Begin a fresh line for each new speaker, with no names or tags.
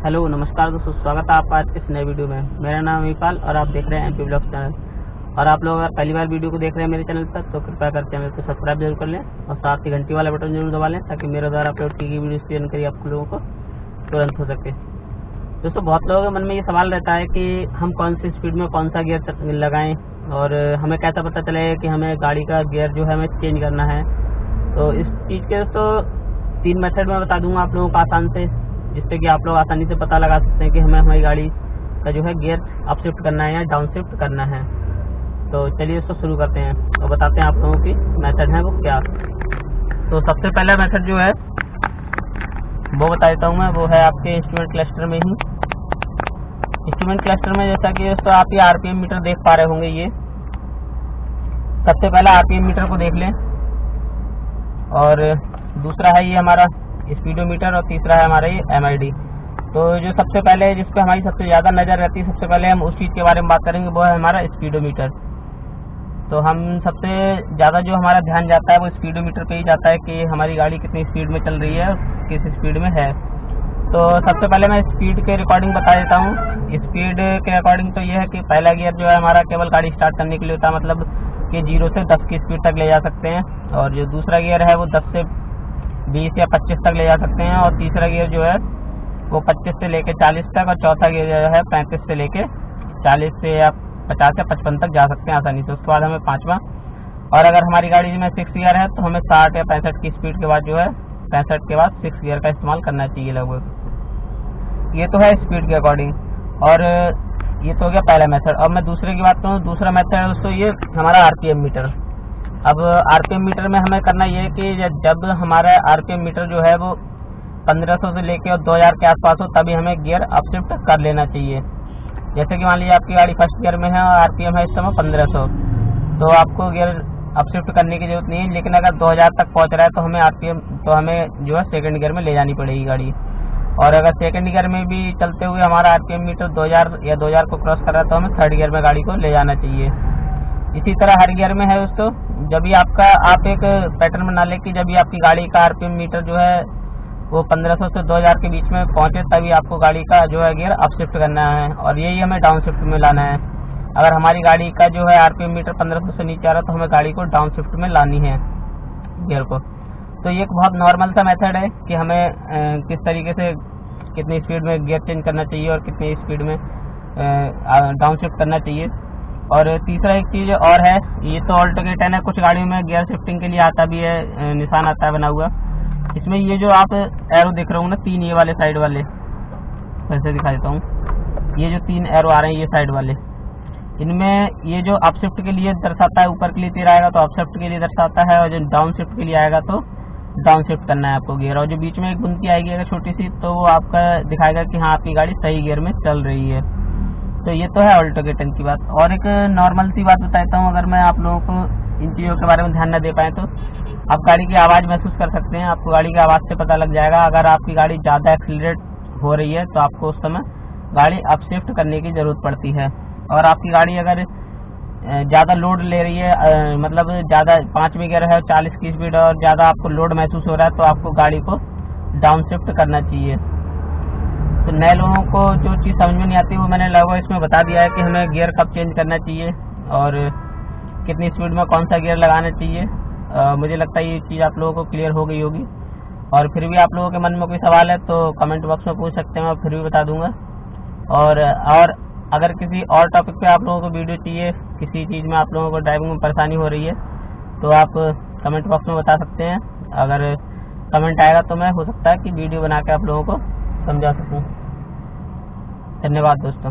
Hello नमस्कार दोस्तों, स्वागत है आपका आज के इस नए वीडियो में। मेरा नाम विपाल और आप देख रहे हैं एमपी ब्लॉग्स चैनल। और आप लोग अगर पहली बार वीडियो को देख रहे हैं मेरे चैनल पर तो कृपया कर चैनल को सब्सक्राइब जरूर कर लें और साथ ही घंटी वाला बटन जरूर दबा लें ताकि मेरे द्वारा अपलोड की गई वीडियो की जानकारी आप लोगों को तुरंत हो सके। दोस्तों, बहुत लोगों के मन में ये सवाल रहता है कि हम कौन सी स्पीड में कौन सा गियर लगाएं और हमें कैसा पता चले कि हमें गाड़ी का गियर जो है हमें चेंज करना है। तो इस चीज़ के दोस्तों 3 मेथड में बता दूंगा आप लोगों को आसान से, जिससे कि आप लोग आसानी से पता लगा सकते हैं कि हमें हमारी गाड़ी का जो है गियर अप शिफ्ट करना है या डाउन शिफ्ट करना है। तो चलिए इसको शुरू करते हैं और बताते हैं आप लोगों की मेथड है वो क्या। तो सबसे पहला मेथड जो है वो बता देता हूँ मैं, वो है आपके इंस्ट्रूमेंट क्लस्टर में ही। इंस्ट्रूमेंट क्लस्टर में जैसा कि दोस्तों आप ये आरपीएम मीटर देख पा रहे होंगे, ये सबसे पहला आरपीएम मीटर को देख लें और दूसरा है ये हमारा स्पीडोमीटर और तीसरा है हमारा ये एमआईडी। तो जो सबसे पहले जिस पे हमारी सबसे ज़्यादा नज़र रहती है, सबसे पहले हम उस चीज़ के बारे में बात करेंगे, वो है हमारा स्पीडोमीटर। तो हम सबसे ज़्यादा जो हमारा ध्यान जाता है वो स्पीडोमीटर पे ही जाता है कि हमारी गाड़ी कितनी स्पीड में चल रही है और किस स्पीड में है। तो सबसे पहले मैं स्पीड के रिकॉर्डिंग बता देता हूँ। स्पीड के अकॉर्डिंग तो ये है कि पहला गियर जो है हमारा केवल गाड़ी स्टार्ट करने के लिए होता है, मतलब कि 0 से 10 की स्पीड तक ले जा सकते हैं। और जो दूसरा गियर है वो 10 से 20 या 25 तक ले जा सकते हैं। और तीसरा गियर जो है वो 25 से लेके 40 तक, और चौथा गियर जो है 35 से लेके 40 से या 50 या 55 तक जा सकते हैं आसानी से। उसके बाद हमें पाँचवा, और अगर हमारी गाड़ी में 6 गियर है तो हमें 60 या 65 की स्पीड के बाद जो है 65 के बाद 6 गियर का इस्तेमाल करना चाहिए लगभग। ये तो है स्पीड के अकॉर्डिंग। और ये तो हो गया पहला मेथड। अब मैं दूसरे की बात करूँ, दूसरा मेथड है दोस्तों ये हमारा आरपीएम मीटर। अब आरपीएम मीटर में हमें करना ये है कि जब हमारा आरपीएम मीटर जो है वो 1500 से लेके और 2000 के आसपास हो तभी हमें गियर अपशिफ्ट कर लेना चाहिए। जैसे कि मान लीजिए आपकी गाड़ी फर्स्ट गियर में है और आरपीएम है इस समय 1500, तो आपको गियर अपशिफ्ट करने की जरूरत नहीं है। लेकिन अगर 2000 तक पहुंच रहा है तो हमें जो है सेकंड गियर में ले जानी पड़ेगी गाड़ी। और अगर सेकंड गियर में भी चलते हुए हमारा आरपीएम मीटर 2000 या 2000 को क्रॉस कर रहा है तो हमें थर्ड गियर में गाड़ी को ले जाना चाहिए। इसी तरह हर गियर में है दोस्तों। जब भी आप एक पैटर्न बना लें कि जब भी आपकी गाड़ी का आरपीएम मीटर जो है वो 1500 से 2000 के बीच में पहुंचे तभी आपको गाड़ी का जो है गियर अप शिफ्ट करना है, और यही हमें डाउन शिफ्ट में लाना है। अगर हमारी गाड़ी का जो है आरपीएम मीटर 1500 से नीचे आ रहा है तो हमें गाड़ी को डाउन शिफ्ट में लानी है गियर को। तो ये एक बहुत नॉर्मल सा मेथड है कि हमें किस तरीके से कितनी स्पीड में गियर चेंज करना चाहिए और कितनी स्पीड में डाउन शिफ्ट करना चाहिए। और तीसरा एक चीज़ और है, ये तो ऑल्टरनेटर है, कुछ गाड़ियों में गियर शिफ्टिंग के लिए आता भी है, निशान आता है बना हुआ। इसमें ये जो आप एरो देख रहे हो ना, 3 ये वाले साइड वाले, वैसे दिखा देता हूँ। ये जो 3 एरो आ रहे हैं ये साइड वाले, इनमें ये जो अप शिफ्ट के लिए दर्शाता है, ऊपर के लिए तीर आएगा तो अप शिफ्ट के लिए दर्शाता है, और जो डाउन शिफ्ट के लिए आएगा तो डाउन शिफ्ट करना है आपको गियर। और जो बीच में एक गुंती आएगी अगर छोटी सी, तो वो आपका दिखाएगा कि हाँ आपकी गाड़ी सही गियर में चल रही है। तो ये तो है अल्टरनेटर की बात। और एक नॉर्मल सी बात बताता हूँ, अगर मैं आप लोगों को इन चीज़ों के बारे में ध्यान न दे पाए तो आप गाड़ी की आवाज़ महसूस कर सकते हैं। आपको गाड़ी की आवाज़ से पता लग जाएगा अगर आपकी गाड़ी ज़्यादा एक्सीलरेट हो रही है तो आपको उस समय गाड़ी अप शिफ्ट करने की ज़रूरत पड़ती है। और आपकी गाड़ी अगर ज़्यादा लोड ले रही है, मतलब ज़्यादा 5 में गियर है 40 की स्पीड और ज़्यादा आपको लोड महसूस हो रहा है तो आपको गाड़ी को डाउन शिफ्ट करना चाहिए। तो नए लोगों को जो चीज़ समझ में नहीं आती वो मैंने लगभग इसमें बता दिया है कि हमें गियर कब चेंज करना चाहिए और कितनी स्पीड में कौन सा गियर लगाना चाहिए। मुझे लगता है ये चीज़ आप लोगों को क्लियर हो गई होगी। और फिर भी आप लोगों के मन में कोई सवाल है तो कमेंट बॉक्स में पूछ सकते हैं, मैं फिर भी बता दूंगा। और अगर किसी और टॉपिक पे आप लोगों को वीडियो चाहिए, किसी चीज़ में आप लोगों को ड्राइविंग में परेशानी हो रही है तो आप कमेंट बॉक्स में बता सकते हैं। अगर कमेंट आएगा तो मैं हो सकता है कि वीडियो बना के आप लोगों को समझा सकूँ। धन्यवाद दोस्तों।